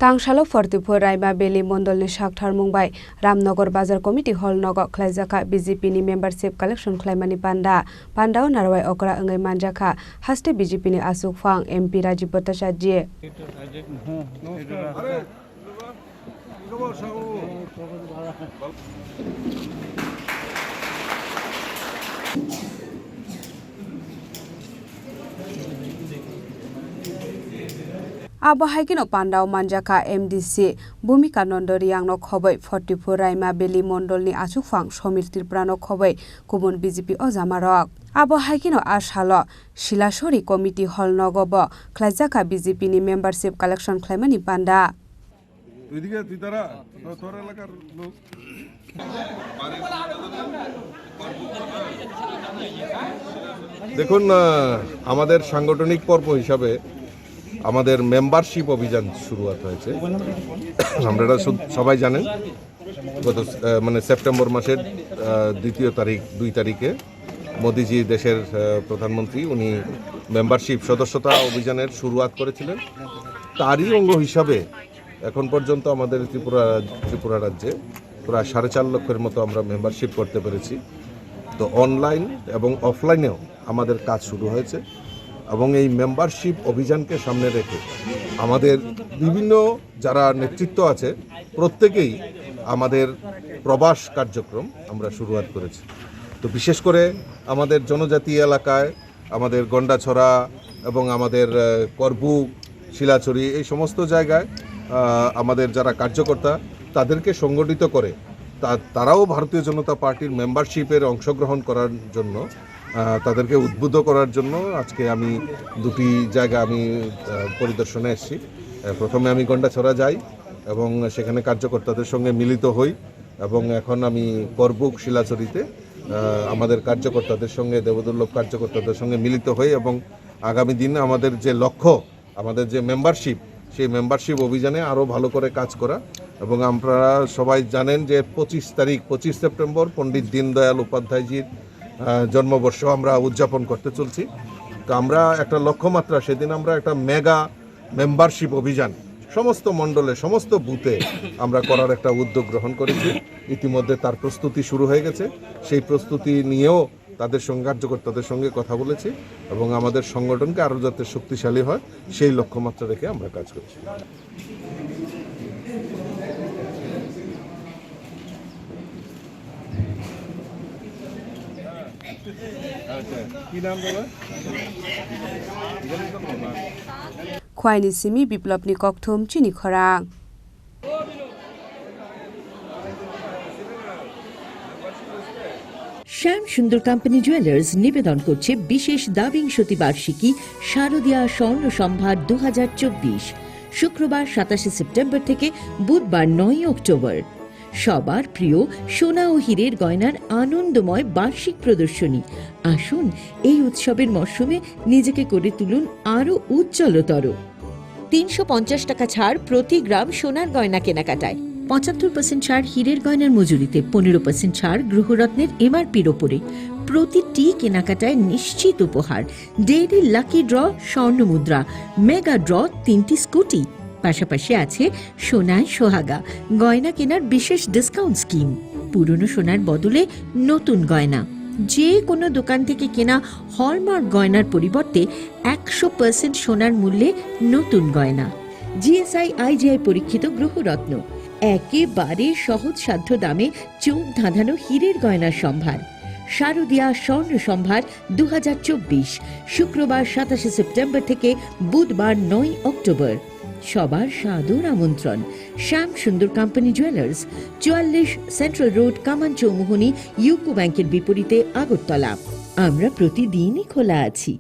Tangshalo Fortipur Raima Beli Mondolni Shakthar Mumbai Ramnagar Bazar Committee Hall Nogo Khlaijaka BJP ni membership collection Khlaimani Pandao Narwai Okra Angai Manjaka Haste BJP ni Asuk Phang MP Rajiv Bhattacharya Abo haikino Pandao Manjaka MDC Bhumika Nondoriang no khobai Fortipur Raima Beli Mondolni Asukphang Somir Tripura no khobai Kubun BJP Ojamarok Abo haikino Ashalo Shilashori Committee Hall Nogobo Khlaijaka BJP ni membership collection Khlaimani Panda দেখুন আমাদের সাংগঠনিক পর্ব হিসাবে আমাদের membership অভিযান শুরুয়াত হয়েছে আপনারা সবাই জানেন গত সেপ্টেম্বর মাসের 2 তারিখে মোদিজি দেশের প্রধানমন্ত্রী উনি মেম্বারশিপ সদস্যতা অভিযানের শুরুয়াত করেছিলেন তারই অঙ্গ হিসাবে এখন পর্যন্ত আমাদের ত্রিপুরা রাজ্যে প্রায় 4.5 লক্ষের মতো আমরা মেম্বারশিপ করতে পেরেছি তো অনলাইন এবং অফলাইনেও আমাদের কাজ শুরু হয়েছে এবং এই মেম্বারশিপ অভিযানকে সামনে রেখে আমাদের বিভিন্ন যারা নেতৃত্ব আছে প্রত্যেকেই আমাদের প্রবাস কার্যক্রম আমরা শুরুয়াত করেছি তো বিশেষ করে আমাদের জনজাতি এলাকায় আমাদের গন্ডাছড়া এবং আমাদের করবুক শিলাচড়ি এই সমস্ত জায়গায় আমাদের যারা কার্যকর্তা তাদেরকে সংগঠিত করে তারাও ভারতীয় জনতা পার্টির মেম্বারশিপের অংশগ্রহণ করার জন্য তাদেরকে উদ্বুদ্ধ করার জন্য আজকে আমি 2টি জায়গা আমি পরিদর্শনে এসেছি প্রথমে আমি গন্ডাছড়া যাই এবং সেখানে কার্যকর্তাদের সঙ্গে মিলিত হই এবং এখন আমি করবুক শিলাচড়িতে আমাদের কার্যকর্তাদের সঙ্গে দেবদুর্লভ কার্যকর্তাদের সঙ্গে মিলিত হই এবং আগামী দিন আমাদের যে লক্ষ্য আমাদের যে মেম্বারশিপ সেই মেম্বারশিপ অভিযানে আরও ভালো করে কাজ করা এবং আপনারা সবাই জানেন যে 25 সেপ্টেম্বর পণ্ডিত দীনদয়াল উপাধ্যায়জির জন্মবর্ষ আমরা উদযাপন করতে চলছি তো আমরা একটা লক্ষ্যমাত্রা সেদিন আমরা একটা মেগা মেম্বারশিপ অভিযান সমস্ত মণ্ডলে সমস্ত বুথে আমরা করার একটা উদ্যোগ গ্রহণ করেছি ইতিমধ্যে তার প্রস্তুতি শুরু হয়ে গেছে সেই প্রস্তুতি নিয়েও তাদের সঙ্গে কার্যকর্তাদের সঙ্গে কথা বলেছি এবং আমাদের সংগঠনকে আরও যাতে শক্তিশালী হয় সেই লক্ষ্যমাত্রা রেখে আমরা কাজ করছি Khwaini Simi Biplopni Kokthum Chini Khorang শ্যাম সুন্দর কোম্পানি জুয়েলার্স নিবেদন করছে বিশেষ দাবিংশতি বার্ষিকী শারদীয়া স্বর্ণ সম্ভার 2024 শুক্রবার 27 সেপ্টেম্বর থেকে বুধবার 9 অক্টোবর সবার প্রিয় সোনা ও হীরের গয়নার আনন্দময় বার্ষিক প্রদর্শনী আসুন এই উৎসবের মরশুমে নিজেকে করে তুলুন আরো উজ্জ্বলতর 350 টাকা ছাড় প্রতি গ্রাম সোনার গয়না কেনাকাটায় 75% ছাড় হীরের গয়নার মজুরিতে 15% ছাড় গ্রহরত্নের এমআরপির ওপরে প্রতিটি কেনাকাটায় নিশ্চিত উপহার ডেইলি লাকি ড্র স্বর্ণ মুদ্রা মেগা ড্র 3টি স্কুটি পাশাপাশি আছে সোনায় সোহাগা গয়না কেনার বিশেষ ডিসকাউন্ট স্কিম পুরনো সোনার বদলে নতুন গয়না যে কোনো দোকান থেকে কেনা হলমার্ক গয়নার পরিবর্তে 100% সোনার মূল্যে নতুন গয়না জিএসআই আইজিআই পরীক্ষিত গ্রহরত্ন একেবারে সহজসাধ্য দামে চোখ ধাঁধানো হীরের গয়নার সম্ভার শারদীয়া স্বর্ণ সম্ভার 2024 শুক্রবার 27 সেপ্টেম্বর থেকে বুধবার 9 অক্টোবর সবার সাদর আমন্ত্রণ শ্যাম সুন্দর কোম্পানি জুয়েলার্স 44 সেন্ট্রাল রোড কামান চৌমুহনী ইউকো ব্যাংকের বিপরীতে আগরতলা আমরা প্রতিদিনই খোলা আছি